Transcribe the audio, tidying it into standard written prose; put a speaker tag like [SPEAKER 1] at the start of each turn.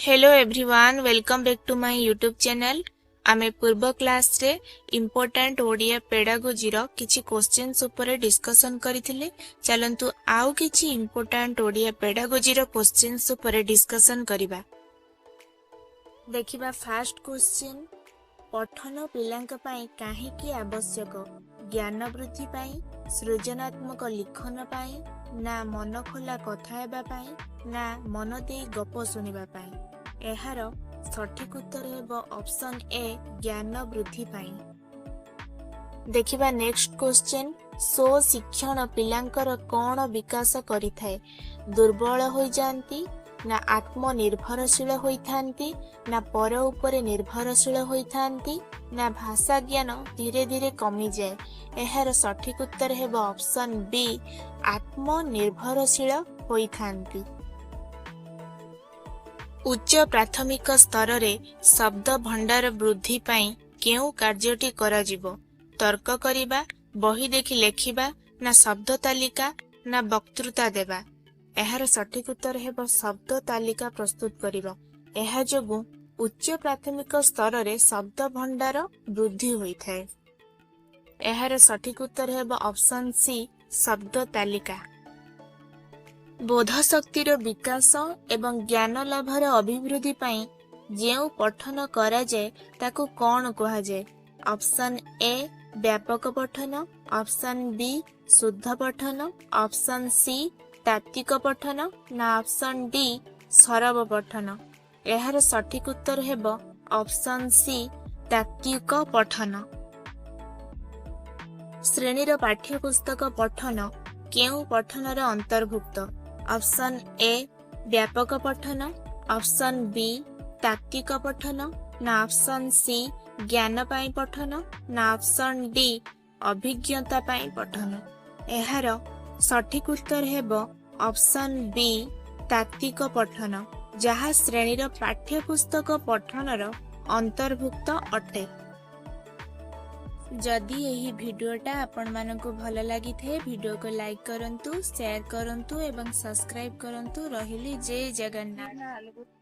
[SPEAKER 1] Hello everyone, welcome back to my YouTube channel. आमे पूर्व class रे इम्पोर्टेंट ओडिया पेडागोजी रो किछि क्वेश्चंस ऊपर डिस्कशन करिथिले। चलंतु आउ किछि इम्पोर्टेंट ओडिया पेडागोजी रो क्वेश्चंस ऊपर डिस्कशन करिबा। देखिबा फर्स्ट क्वेश्चन, पठन पिलांक पई काहे की आवश्यक? ज्ञान वृद्धि पई, सृजनात्मक लिखन पई, ना मन खोला कथा हेबा पई, ना मन देई गप सुनिबा पई। एहार सठिक उत्तर हेब ऑप्शन ए, ज्ञान वृद्धि पई। देखिबा नेक्स्ट क्वेश्चन, सो शिक्षण पिलांकर कोन विकास करिथाय? दुर्बल होई जानती, ना आत्मनिर्भरशील होइथांती, ना पर उपरे निर्भरशील होइथांती, ना भाषा ज्ञान धीरे धीरे कमी जाए। एहार सठिक उत्तर हेब ऑप्शन बी, आत्मनिर्भरशील होइथांती। उच्च प्राथमिक स्तर रे शब्द भंडार वृद्धि पाई केउ कार्यटी करा जिवो? तर्क करिबा, बही देखि लेखिबा, ना शब्द तालिका, ना वक्तृता देबा। एहार सठिक उत्तर हेब शब्द तालिका प्रस्तुत करिबो। एहा जोगु उच्च प्राथमिक स्तर रे शब्द भंडार वृद्धि होइथाय। एहार सठिक उत्तर हेब ऑप्शन सी, शब्द तालिका। बोध शक्तिर विकास एवं ज्ञान लाभर अभिवृद्धि पाई जेउ पठन करा जाए ताकू कौन कहा जाए? ऑप्शन ए, व्यापक पठन, ऑप्शन बी, शुद्ध पठन, ऑप्शन सी, तात्विक पठन, ना ऑप्शन डी, सरब पठन। एहार सठिक उत्तर हेब ऑप्शन सी, तात्विक पठन। श्रेणीर पाठ्यपुस्तक पठन केउ पठनर अंतर्भुक्त? ऑप्शन ए, व्यापक पठन, ऑप्शन बी, तात्विक पठन, ना ऑप्शन सी, ज्ञान पाई पठन, ना ऑप्शन डी, अभिज्ञता पाई पठन। एहार सठिक उत्तर हेब ऑप्शन बी, तात्विक पठन, जहा श्रेणीर पाठ्यपुस्तक पठनर अंतर्भुक्त अटे। जदि यही भिडियोटा आपण मानकु भल लगी थे, वीडियो को लाइक करंतु, शेयर करंतु एवं सब्सक्राइब करंतु। रहिली जय जगन्नाथ।